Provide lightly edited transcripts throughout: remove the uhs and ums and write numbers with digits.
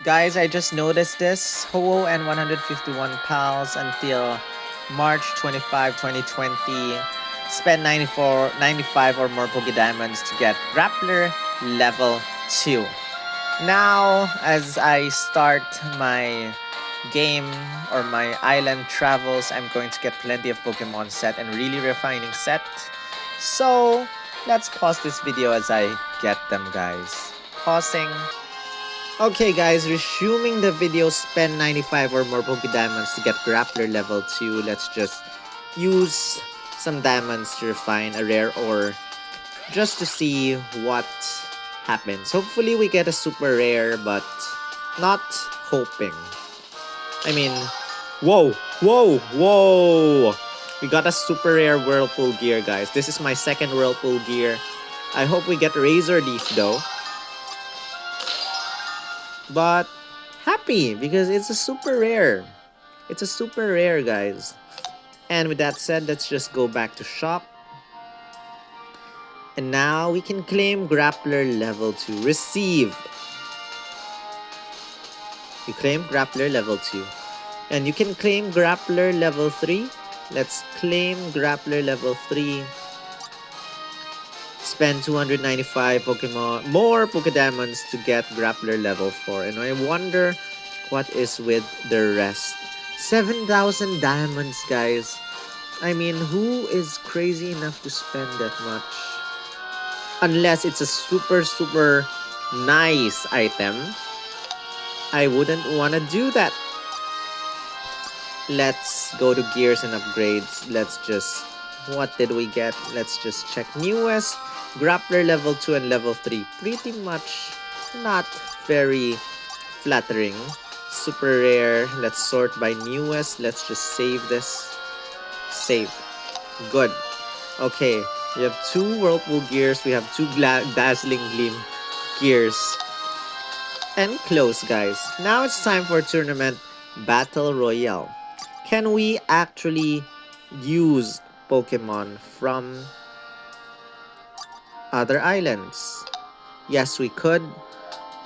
Guys, I just noticed this. Ho and 151 pals until March 25, 2020. Spend 95 or more Poké Diamonds to get Grappler level 2. Now, as I start my game or my island travels, I'm going to get plenty of Pokemon set and really refining set. So, let's pause this video as I get them, guys. Pausing. Okay guys, resuming the video, spend 95 or more Poké Diamonds to get Grappler level 2. Let's just use some diamonds to refine a rare ore just to see what happens. Hopefully we get a super rare, but not hoping. I mean, whoa, whoa, whoa! We got a super rare Whirlpool gear, guys. This is my second Whirlpool gear. I hope we get Razor Leaf though. But happy because it's a super rare. It's a super rare, guys. And with that said, let's just go back to shop. And now we can claim Grappler level 2. Receive. You claim Grappler level 2. And you can claim Grappler level 3. Let's claim Grappler level 3. Spend 295 Pokemon, more Poké Diamonds to get Grappler level 4. And I wonder what is with the rest. 7,000 diamonds, guys. I mean, who is crazy enough to spend that much? Unless it's a super nice item. I wouldn't want to do that. Let's go to gears and upgrades. Let's just... What did we get? Let's just check newest. Grappler level 2 and level 3. Pretty much not very flattering. Super rare. Let's sort by newest. Let's just save this. Save. Good. Okay. We have 2 Whirlpool gears. We have 2 Dazzling Gleam gears. And close, guys. Now it's time for tournament Battle Royale. Can we actually use Pokemon from other islands? Yes, we could.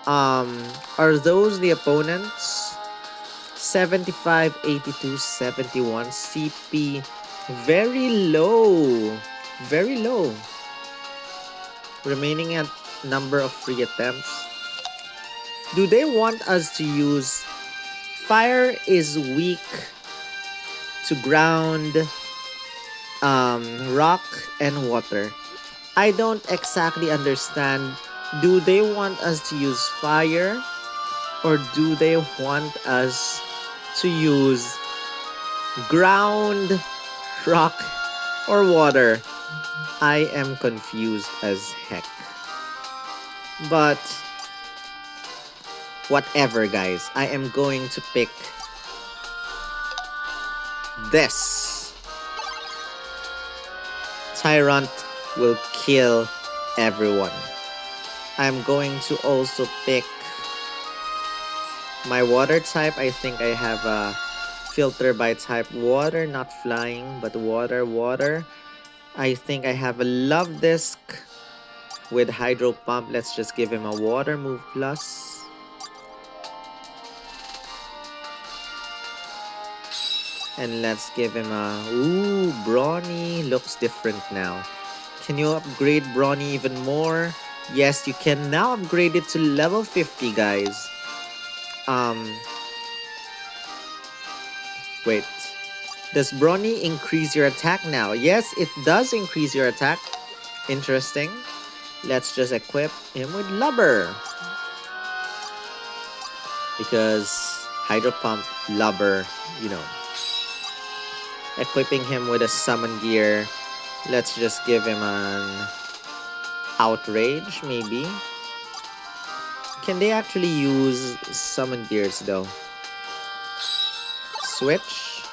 Are those the opponents? 75, 82, 71 CP. Very low. Very low. Remaining at number of free attempts. Do they want us to use... Fire is weak to ground, rock, and water. I don't exactly understand. Do they want us to use fire? Or do they want us to use ground, rock, or water? I am confused as heck. But whatever, guys. I am going to pick this. Tyrant will kill everyone. I'm going to also pick my water type. I think I have a filter by type water, not flying, but water. I think I have a love disc with hydro pump. Let's just give him a water move plus. And let's give him a... Ooh, Brawny looks different now. Can you upgrade Brawny even more? Yes, you can now upgrade it to level 50, guys. Wait. Does Brawny increase your attack now? Yes, it does increase your attack. Interesting. Let's just equip him with Lubber. Because Hydro Pump, Lubber, you know. Equipping him with a summon gear. Let's just give him an outrage, maybe. Can they actually use summon gears though? Switch.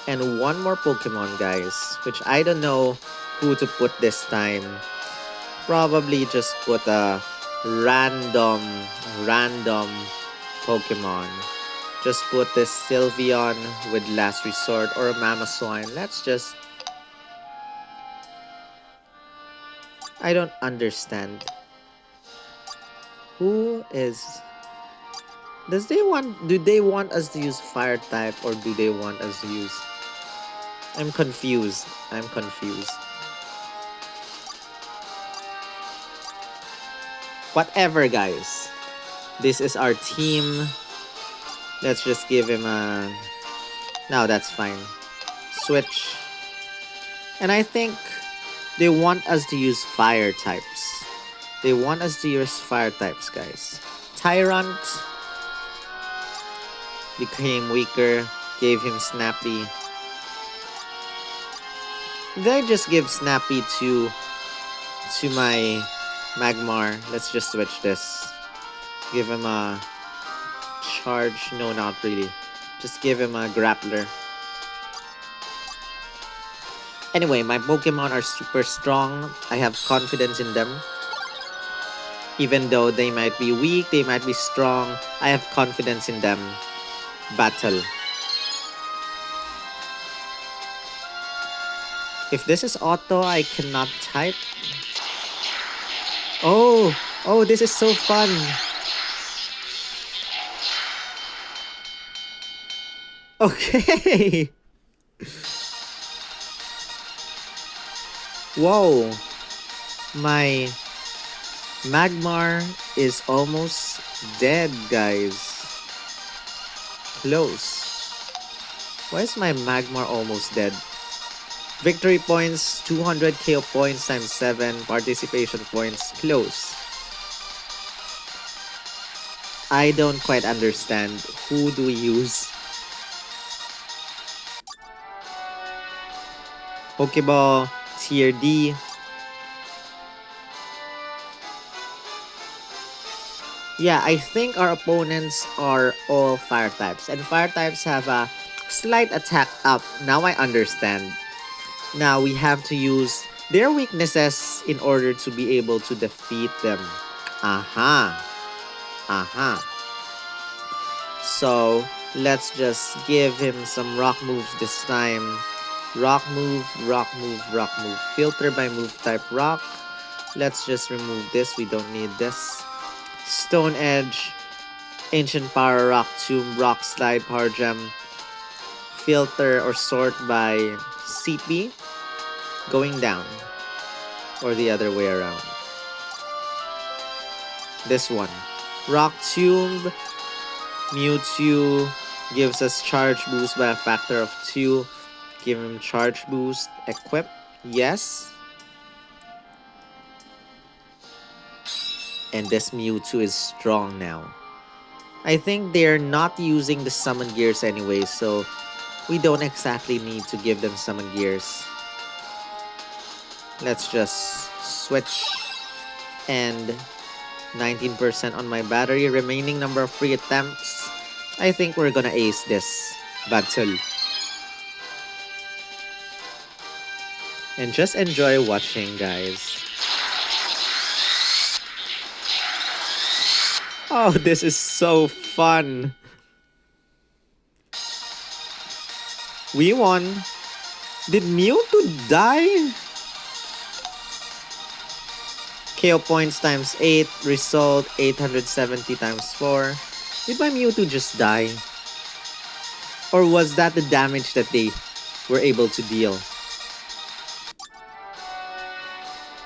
And one more Pokemon, guys. Which I don't know who to put this time. Probably just put a random Pokemon. Just put this Sylveon with Last Resort or a Mamoswine. Let's just... I don't understand. Who is... Do they want us to use fire type or do they want us to use... I'm confused. I'm confused. Whatever, guys. This is our team. Let's just give him a... No, that's fine. Switch. And I think they want us to use fire types. They want us to use fire types, guys. Tyrant became weaker. Gave him Snappy. Did I just give Snappy to my Magmar? Let's just switch this. Give him a charge. No, not really. Just give him a grappler. Anyway, my Pokemon are super strong. I have confidence in them. Even though they might be weak, they might be strong, I have confidence in them. Battle. If this is auto, I cannot type. Oh, this is so fun. Okay. Whoa. My Magmar is almost dead, guys. Close. Why is my Magmar almost dead? Victory points, 200 KO points times 7. Participation points, close. I don't quite understand. Who do we use? Pokeball, Tier D. Yeah, I think our opponents are all fire types. And fire types have a slight attack up. Now I understand. Now we have to use their weaknesses in order to be able to defeat them. Aha. Aha. So, let's just give him some rock moves this time. Rock move, rock move, rock move. Filter by move type rock. Let's just remove this. We don't need this. Stone Edge, Ancient Power, Rock Tomb, Rock Slide, Power Gem, Filter or sort by CP, going down, or the other way around. This one. Rock Tomb, Mewtwo gives us Charge Boost by a factor of 2. Give him Charge Boost, Equip, yes. And this Mewtwo is strong now. I think they're not using the summon gears anyway, so we don't exactly need to give them summon gears. Let's just switch. And 19% on my battery. Remaining number of free attempts. I think we're gonna ace this battle. And just enjoy watching, guys. Oh, this is so fun. We won. Did Mewtwo die? KO points times 8. Result 870 times 4. Did my Mewtwo just die? Or was that the damage that they were able to deal?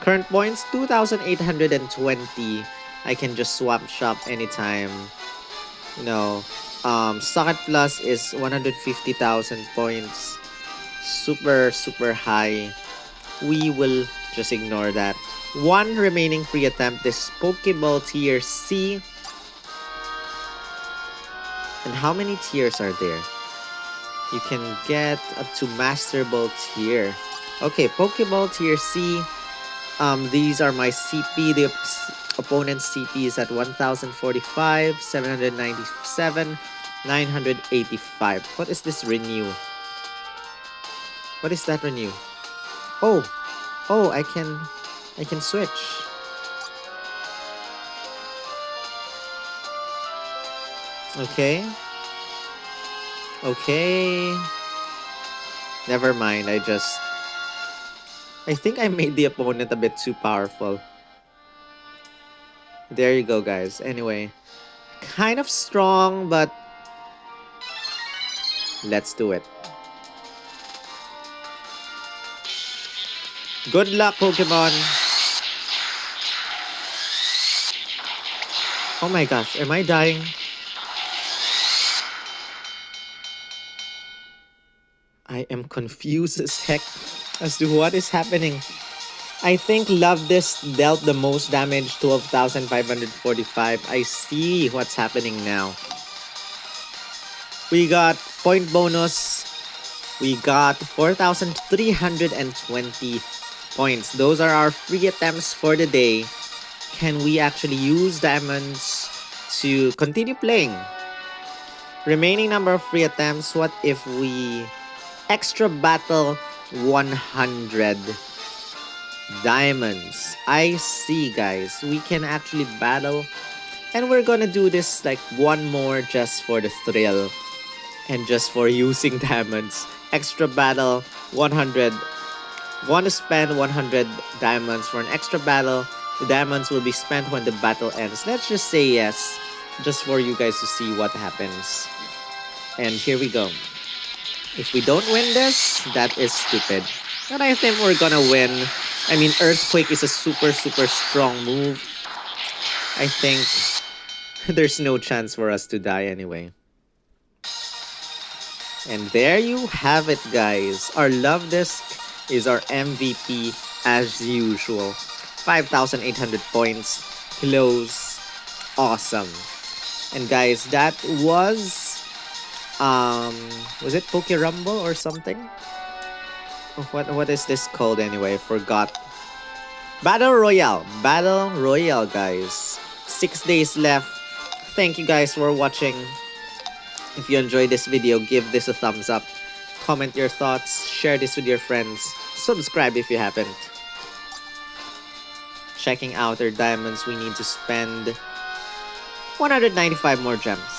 Current points 2,820. I can just swap shop anytime. You know, Socket Plus is 150,000 points. Super high. We will just ignore that. One remaining free attempt is Pokeball Tier C. And how many tiers are there? You can get up to Master Ball tier. Okay, Pokeball Tier C. These are my CP. The opponent's CP is at 1,045, 797, 985. What is this renew? What is that renew? Oh, I can switch. Okay. Never mind, I think I made the opponent a bit too powerful. There you go, guys. Anyway, Kind of strong, but let's do it. Good luck, Pokemon. Oh my gosh, am I dying? I am confused as heck as to what is happening. I think Love This dealt the most damage, 12,545. I see what's happening now. We got point bonus. We got 4,320 points. Those are our free attempts for the day. Can we actually use diamonds to continue playing? Remaining number of free attempts. What if we extra battle 100 diamonds? I see, guys. We can actually battle. And we're gonna do this like one more just for the thrill. And just for using diamonds. Extra battle 100. Want to spend 100 diamonds for an extra battle. The diamonds will be spent when the battle ends. Let's just say yes. Just for you guys to see what happens. And here we go. If we don't win this, that is stupid. And I think we're gonna win. I mean, Earthquake is a super strong move. I think there's no chance for us to die anyway. And there you have it, guys. Our Love Disc is our MVP as usual. 5,800 points. Close. Awesome. And guys, that was it Poke Rumble or something? What is this called anyway? I forgot. Battle Royale. Battle Royale, guys. 6 days left. Thank you guys for watching. If you enjoyed this video, give this a thumbs up. Comment your thoughts. Share this with your friends. Subscribe if you haven't. Checking out our diamonds, we need to spend 195 more gems.